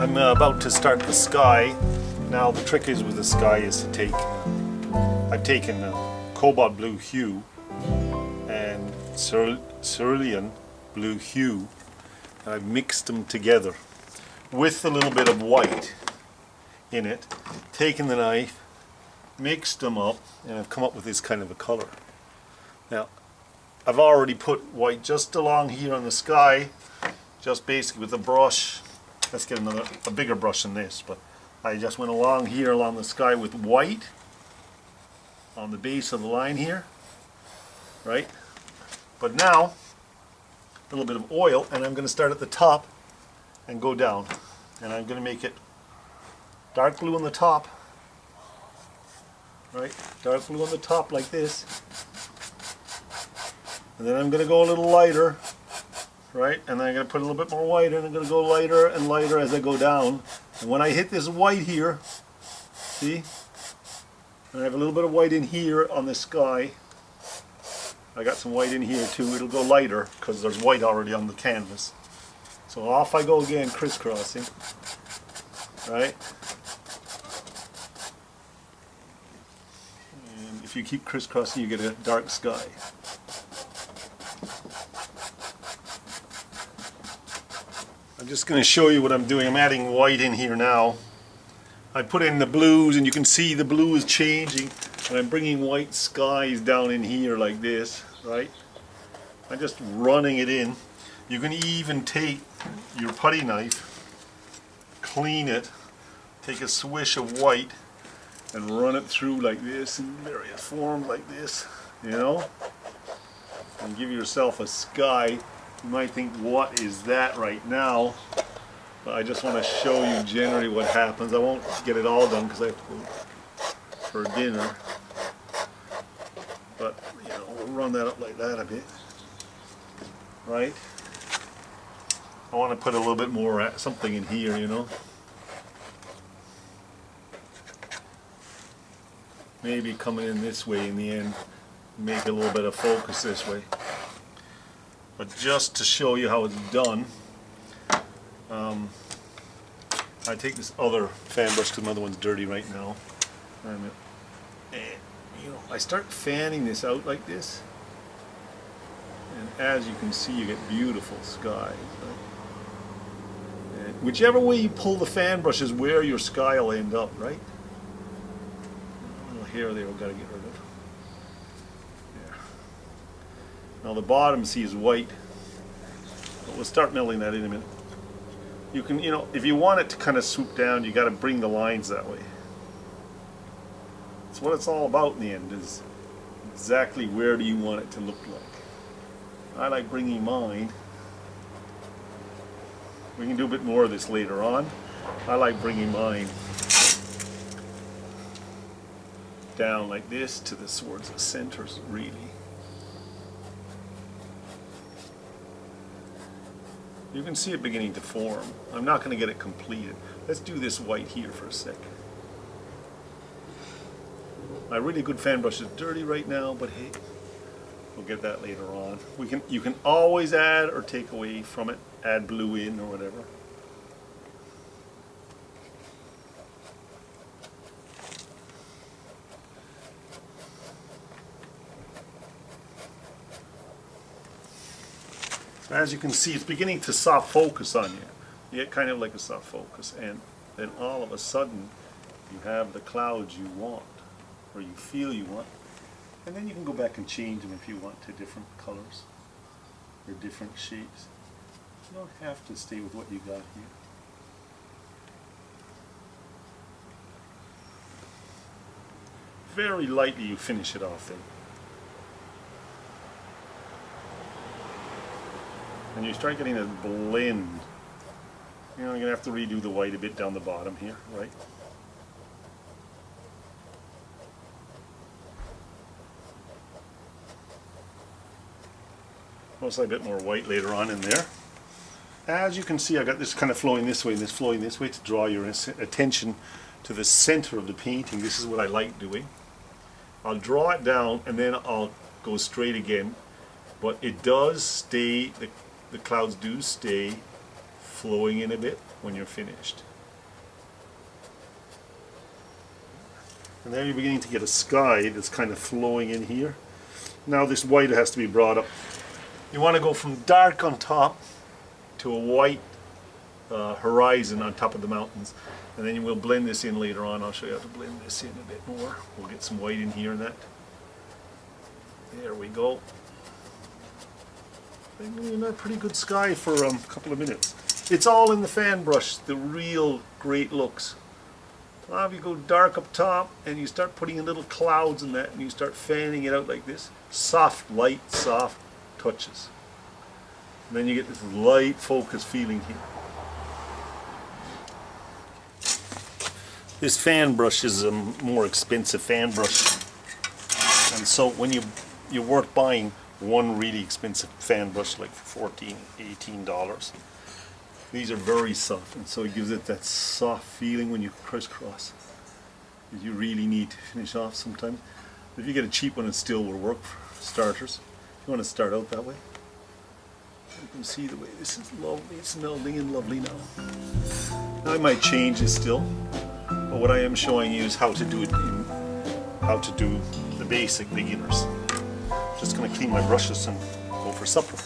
I'm about to start the sky. Now the trick is with the sky is to take, I've taken cobalt blue hue and cerulean blue hue, and I've mixed them together with a little bit of white in it, taken the knife, mixed them up, and I've come up with this kind of a color. Now I've already put white just along here on the sky, just basically with a brush. Let's get a bigger brush than this, but I just went along here along the sky with white on the base of the line here, right? But now a little bit of oil, and I'm going to start at the top and go down, and I'm going to make it dark blue on the top, right? Dark blue on the top like this, and then I'm going to go a little lighter, right? And then I'm going to put a little bit more white, and I'm going to go lighter and lighter as I go down. And when I hit this white here, see? And I have a little bit of white in here on the sky. I got some white in here too. It'll go lighter because there's white already on the canvas. So off I go again, crisscrossing, right? And if you keep crisscrossing, you get a dark sky. I'm just going to show you what I'm doing. I'm adding white in here now. I put in the blues, and you can see the blue is changing, and I'm bringing white skies down in here like this, right? I'm just running it in. You can even take your putty knife, clean it, take a swish of white, and run it through like this in various forms like this, you know, and give yourself a sky. You might think, what is that right now? But I just want to show you generally what happens. I won't get it all done because I have to go for dinner. But, you know, we'll run that up like that a bit. Right? I want to put a little bit more, something in here, you know. Maybe coming in this way in the end, make a little bit of focus this way. But just to show you how it's done, I take this other fan brush because my other one's dirty right now, and you know, I start fanning this out like this, and as you can see, you get beautiful skies. Right? And whichever way you pull the fan brush is where your sky will end up, right? A little hair there we've got to get rid of. Now the bottom, see, is white, but we'll start melting that in a minute. You can, you know, if you want it to kind of swoop down, you got to bring the lines that way. That's what it's all about in the end, is exactly where do you want it to look like. I like bringing mine. We can do a bit more of this later on. I like bringing mine down like this to towards the centers, really. You can see it beginning to form. I'm not going to get it completed. Let's do this white here for a sec. My really good fan brush is dirty right now, but hey, we'll get that later on. You can always add or take away from it, add blue in or whatever. As you can see, it's beginning to soft focus on you. You get kind of like a soft focus, and then all of a sudden you have the clouds you want, or you feel you want, and then you can go back and change them if you want to different colors or different shapes. You don't have to stay with what you got here. Very lightly you finish it off then. And you start getting a blend. You know, you're going to have to redo the white a bit down the bottom here, right? Mostly a bit more white later on in there. As you can see, I got this kind of flowing this way and this flowing this way to draw your attention to the center of the painting. This is what I like doing. I'll draw it down and then I'll go straight again, but it does stay, the clouds do stay flowing in a bit when you're finished. And then you're beginning to get a sky that's kind of flowing in here. Now this white has to be brought up. You want to go from dark on top to a white horizon on top of the mountains, and then we'll blend this in later on. I'll show you how to blend this in a bit more. We'll get some white in here and that. There we go. And a pretty good sky for a couple of minutes. It's all in the fan brush, the real great looks. Now if you go dark up top and you start putting in little clouds in that and you start fanning it out like this, soft light, soft touches. And then you get this light focus feeling here. This fan brush is a more expensive fan brush. And so when you're worth buying one really expensive fan brush like for $14, $18. These are very soft, and so it gives it that soft feeling when you crisscross. You really need to finish off sometimes. If you get a cheap one, it still will work for starters. If you want to start out that way. You can see the way this is lovely. It's melding in lovely now. Now I might change this still, but what I am showing you is how to do it how to do the basic beginners. Just going to clean my brushes and go for supper.